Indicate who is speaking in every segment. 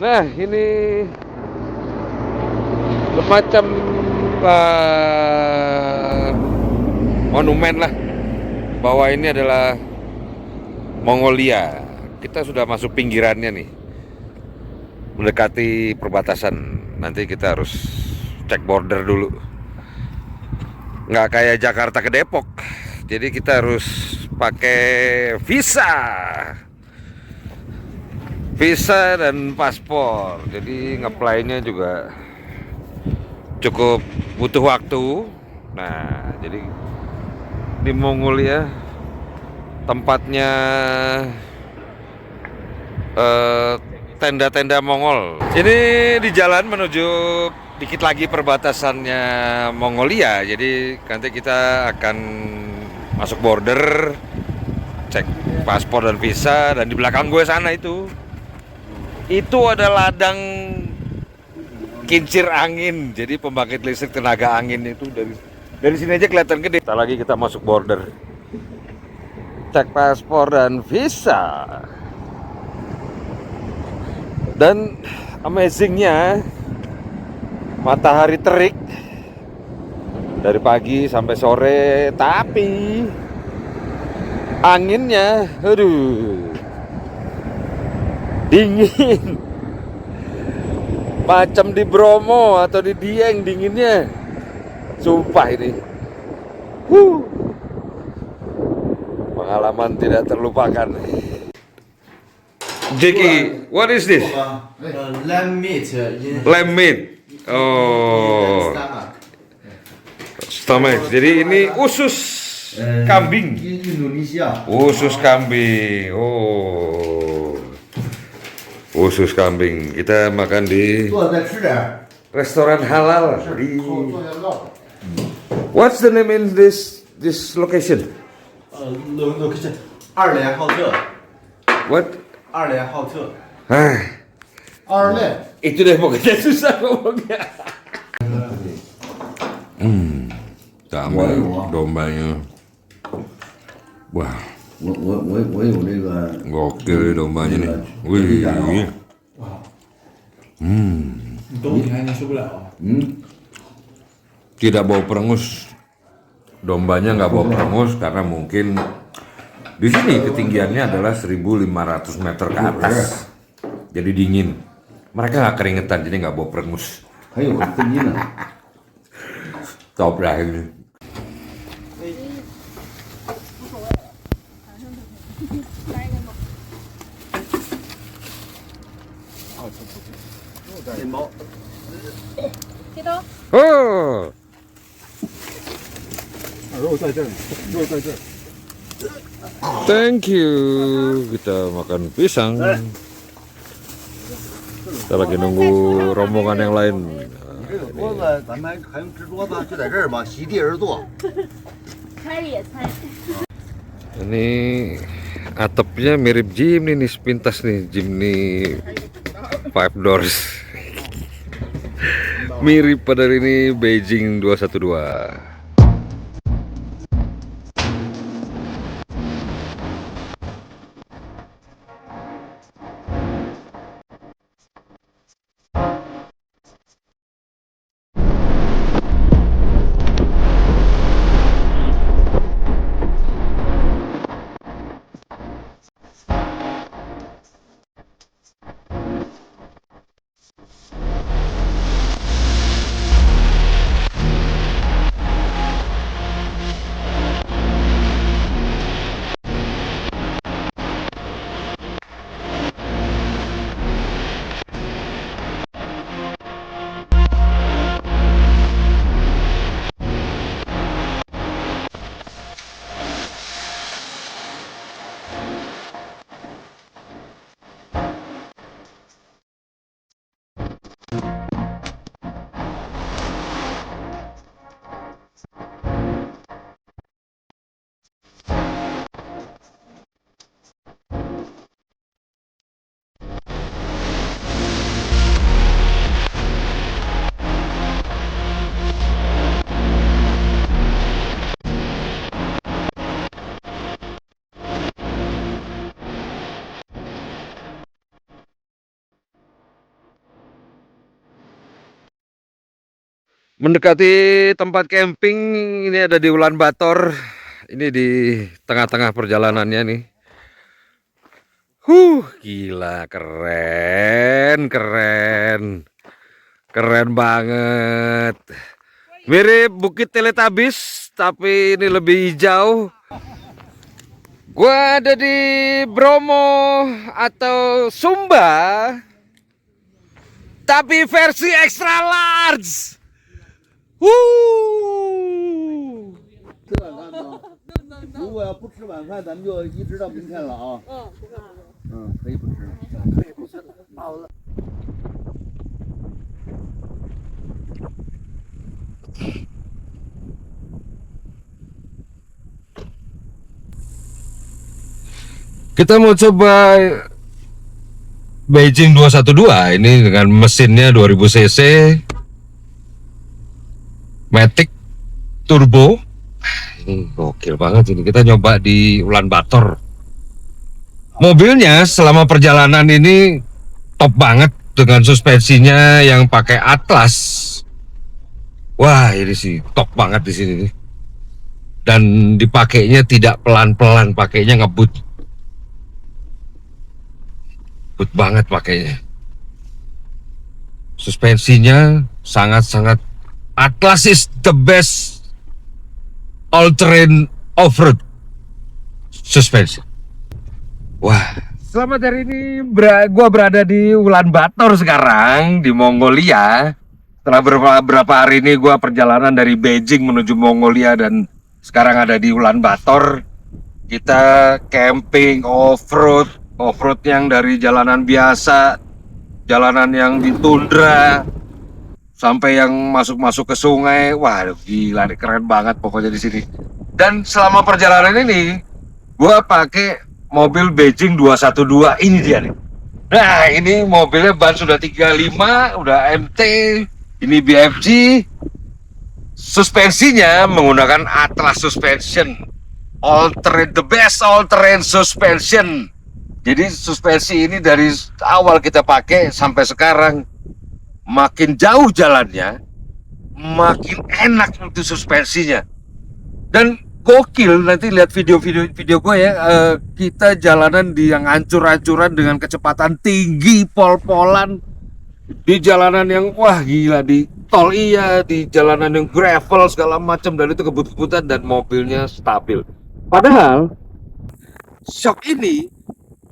Speaker 1: Nah, ini semacam monumen lah bahwa ini adalah Mongolia. Kita sudah masuk pinggirannya nih, mendekati perbatasan. Nanti kita harus cek border dulu. Nggak kayak Jakarta ke Depok. Jadi kita harus pakai visa dan paspor. Jadi ngeplay-nya juga cukup butuh waktu. Nah, jadi di Mongolia tempatnya tenda-tenda Mongol. Ini di jalan menuju dikit lagi perbatasannya Mongolia. Jadi nanti kita akan masuk border, cek paspor dan visa. Dan di belakang gue sana itu ada ladang kincir angin. Jadi pembangkit listrik tenaga angin itu dari sini aja kelihatan gede. Setelah lagi kita masuk border, cek paspor dan visa. Dan amazingnya matahari terik dari pagi sampai sore, tapi anginnya, aduh, dingin. Macam di Bromo atau di Dieng dinginnya. Sumpah ini. Pengalaman tidak terlupakan. Jackie, what is this?
Speaker 2: Lamb meat
Speaker 1: Lamb meat. Oh, stomach. Jadi ini usus kambing.
Speaker 2: Indonesia.
Speaker 1: Usus kambing. Oh, usus kambing. Kita makan di restoran halal. What's the name in this location?
Speaker 2: location 二连浩特
Speaker 1: What?
Speaker 2: 二连浩特
Speaker 1: Itu deh pokoknya susah ngomongnya. Tambah dombanya. Wah,
Speaker 2: 我有这个
Speaker 1: gokil dombanya nih. Wih.
Speaker 2: 冬天你受不了啊
Speaker 1: Tidak bau perengus. Dombanya nggak bau perengus karena mungkin di sini ketinggiannya adalah 1.500 meter ke atas. Jadi dingin. Mereka nggak keringetan, jadi nggak bau perengus.
Speaker 2: 还有飞机呢
Speaker 1: Top lah ini. Oh,
Speaker 2: 肉在这里肉在这儿
Speaker 1: thank you. Kita makan pisang. Kita lagi nunggu rombongan yang lain.
Speaker 2: 这个桌子咱们还用支桌子就在这儿嘛席地而坐
Speaker 3: 猜也猜。
Speaker 1: Ini atapnya mirip Jimny nih, sepintas nih, Jimny 5 doors. Mirip padahal ini Beijing 212. Mendekati tempat camping, ini ada di Ulaanbaatar. Ini di tengah-tengah perjalanannya nih. Gila, keren, keren. Keren banget. Mirip Bukit Teletabis, tapi ini lebih hijau. Gua ada di Bromo atau Sumba, tapi versi extra large.
Speaker 2: 如果要不吃晚饭，咱们就一直到明天了啊。
Speaker 3: 不看了。
Speaker 2: 可以不吃。
Speaker 1: Kita mau coba Beijing 212 ini dengan mesinnya 2000 cc Matic Turbo. Ini gokil banget ini. Kita nyoba di Ulaanbaatar. Mobilnya selama perjalanan ini top banget dengan suspensinya yang pakai Atlas. Wah, ini sih top banget di sini nih. Dan dipakainya tidak pelan-pelan, pakainya ngebut. Ngebut banget pakainya. Suspensinya sangat-sangat Atlas is the best all-terrain off-road suspension. Wah, selamat hari ini gua berada di Ulaanbaatar sekarang di Mongolia. Setelah beberapa hari ini gua perjalanan dari Beijing menuju Mongolia dan sekarang ada di Ulaanbaatar. Kita camping off-road, off-road yang dari jalanan biasa, jalanan yang di tundra, sampai yang masuk-masuk ke sungai. Wah, gila nih, keren banget pokoknya di sini. Dan selama perjalanan ini, gua pakai mobil Beijing 212 ini dia nih. Nah, ini mobilnya ban sudah 35, udah MT, ini BFG. Suspensinya menggunakan Atlas suspension, the best all-terrain suspension. Jadi suspensi ini dari awal kita pakai sampai sekarang, makin jauh jalannya, makin enak itu suspensinya. Dan gokil, nanti lihat video gue ya. Kita jalanan di yang hancur-hancuran dengan kecepatan tinggi, pol-polan, di jalanan yang wah gila, di tol iya, di jalanan yang gravel segala macam, dan itu kebut-kebutan dan mobilnya stabil. Padahal shock ini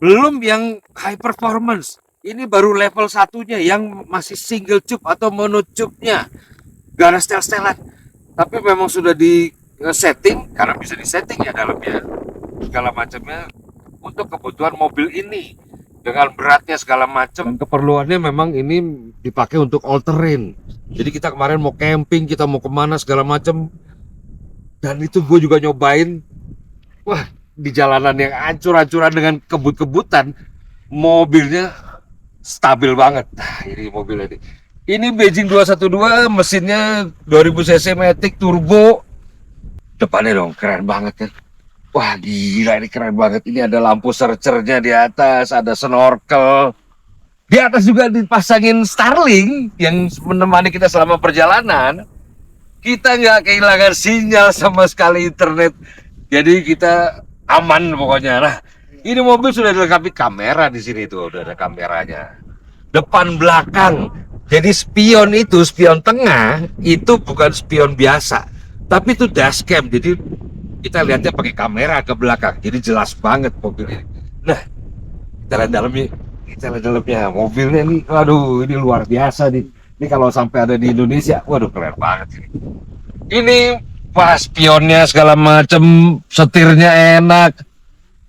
Speaker 1: belum yang high performance. Ini baru level satunya yang masih single tube atau mono tube-nya. Gak ada setel-setelan. Tapi memang sudah di setting, karena bisa di setting ya dalamnya, segala macamnya untuk kebutuhan mobil ini. Dengan beratnya segala macam, dan keperluannya memang ini dipakai untuk all terrain. Jadi kita kemarin mau camping, kita mau kemana segala macam. Dan itu gue juga nyobain. Wah, di jalanan yang hancur-hancuran dengan kebut-kebutan, mobilnya stabil banget. Nah, ini mobilnya ini. Ini Beijing 212, mesinnya 2000 cc Matic Turbo. Depannya dong keren banget kan. Wah gila, ini keren banget. Ini ada lampu searchernya di atas, ada snorkel. Di atas juga dipasangin Starlink yang menemani kita selama perjalanan. Kita nggak kehilangan sinyal sama sekali internet. Jadi kita aman pokoknya. Nah, ini mobil sudah dilengkapi kamera di sini tuh, udah ada kameranya. Depan belakang. Jadi spion itu, spion tengah itu bukan spion biasa, tapi itu dashcam. Jadi kita lihatnya pakai kamera ke belakang. Jadi jelas banget mobil ini. Nah, kita lihat dalamnya. Kita lihat dalamnya. Mobilnya ini, waduh, ini luar biasa nih. Ini kalau sampai ada di Indonesia, waduh keren banget ini. Ini pas spionnya segala macem, setirnya enak.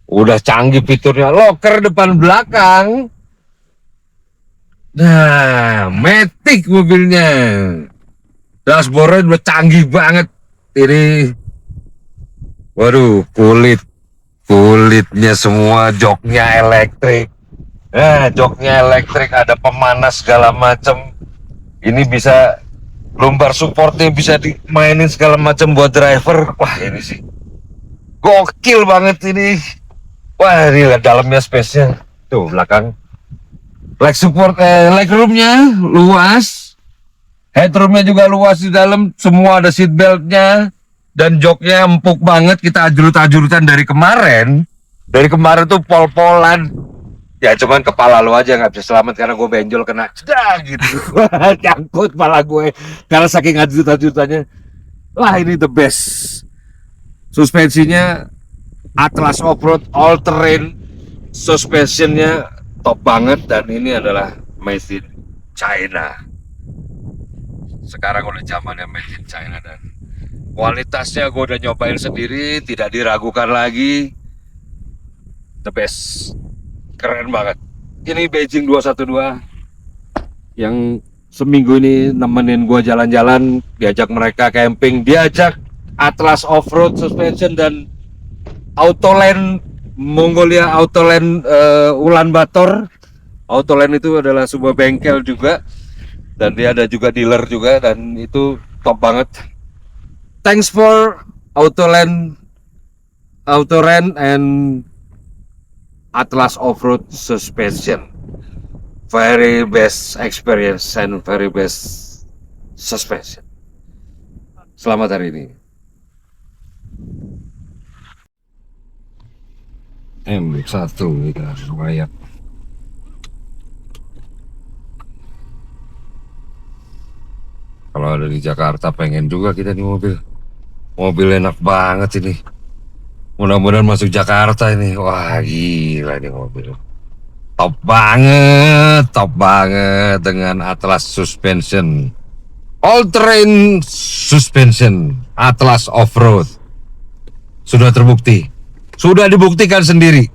Speaker 1: Udah canggih fiturnya, loker depan belakang. Nah, Matic mobilnya. Dashboardnya udah canggih banget. Ini, waduh, kulitnya semua, joknya elektrik. Nah, joknya elektrik, ada pemanas segala macem. Ini bisa lumbar supportnya bisa dimainin segala macam buat driver. Wah, ini sih gokil banget ini. Wah, ini lihat dalamnya, space-nya. Tuh belakang. Leg support, leg room-nya luas. Headroomnya juga luas di dalam, semua ada seat beltnya dan joknya empuk banget. Kita ajurut-ajurutan dari kemarin. Dari kemarin tuh pol-polan. Ya cuman kepala lu aja nggak bisa selamat karena gue benjol kena cedah gitu. Nyangkut kepala gue karena saking ajurut-ajurutannya. Wah ini the best. Suspensinya Atlas Offroad All Terrain, suspensionnya top banget dan ini adalah made in China. Sekarang udah zamannya made in China dan kualitasnya gue udah nyobain sendiri, tidak diragukan lagi. The best, keren banget. Ini Beijing 212 yang seminggu ini nemenin gue jalan-jalan, diajak mereka camping, diajak Atlas Offroad Suspension dan Autoland Mongolia, Autoland Ulaanbaatar. Autoland itu adalah sebuah bengkel juga dan dia ada juga dealer juga dan itu top banget. Thanks for Autoland and Atlas Offroad Suspension. Very best experience and very best suspension. Selamat hari ini. M1 kita riwayat. Kalau ada di Jakarta pengen juga kita di mobil. Mobil enak banget ini. Mudah-mudahan masuk Jakarta ini. Wah gila ini mobil. Top banget dengan Atlas Suspension. All Terrain Suspension Atlas Offroad. Sudah terbukti. Sudah dibuktikan sendiri.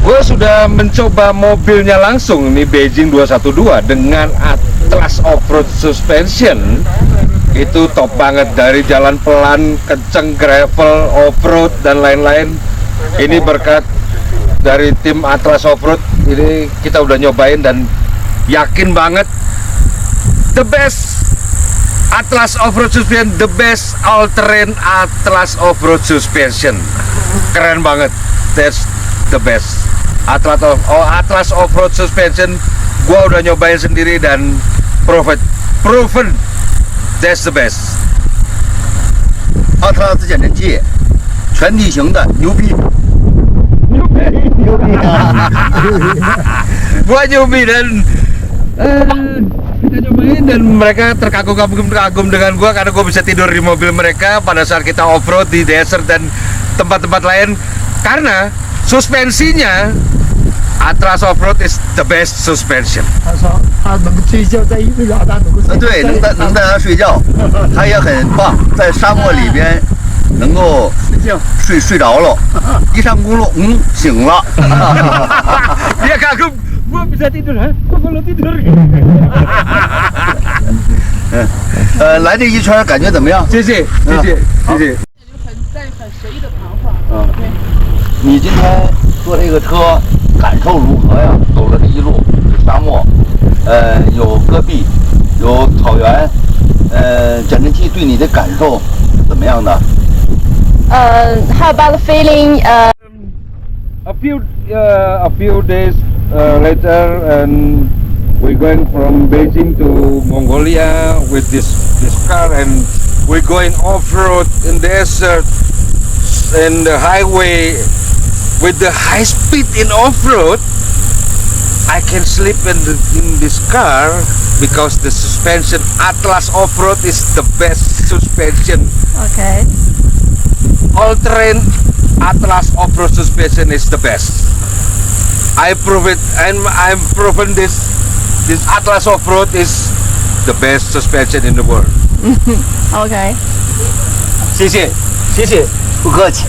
Speaker 1: Gue sudah mencoba mobilnya langsung, ini Beijing 212 dengan Atlas Offroad Suspension. Itu top banget, dari jalan pelan, kenceng, gravel, offroad dan lain-lain. Ini berkat dari tim Atlas Offroad. Ini kita udah nyobain dan yakin banget the best Atlas Offroad Suspension, the best all terrain Atlas Offroad Suspension. Keren banget, that's the best. Atlas Offroad Suspension gua udah nyobain sendiri dan proven that's the best.
Speaker 2: 阿特拉斯减震器，全地形的牛逼，牛逼啊！
Speaker 1: Gua nyobain dan kita nyobain dan mereka terkagum-kagum dengan gua karena gua bisa tidur di mobil mereka pada saat kita off-road di desert dan tempat-tempat lain karena suspensinya Atlas Offroad is the best suspension.
Speaker 4: 他说他能睡觉，在一个亚当能够睡觉。
Speaker 2: 对，能在那睡觉，它也很棒，在沙漠里边能够睡着了，一上公路，醒了。
Speaker 1: Dia kagum, gua bisa tidur, ha? Gua belum tidur.
Speaker 2: 来这一圈感觉怎么样？
Speaker 1: 谢谢。
Speaker 3: 很随意的谈话。OK。
Speaker 2: 你今天坐这个车感受如何呀？走了这一路沙漠，有戈壁，有草原，减震器对你的感受怎么样呢？
Speaker 3: How about the feeling?
Speaker 1: A few days later, and we're going from Beijing to Mongolia with this car, and we're going off-road in the desert, in the highway, with the high speed in off-road. I can sleep in this car because the suspension Atlas Off-Road is the best suspension.
Speaker 3: Okay.
Speaker 1: All-terrain Atlas Off-Road suspension is the best. I prove it, and I'm proven this Atlas Off-Road is the best suspension in the world.
Speaker 3: Okay.
Speaker 2: 谢谢，不客气。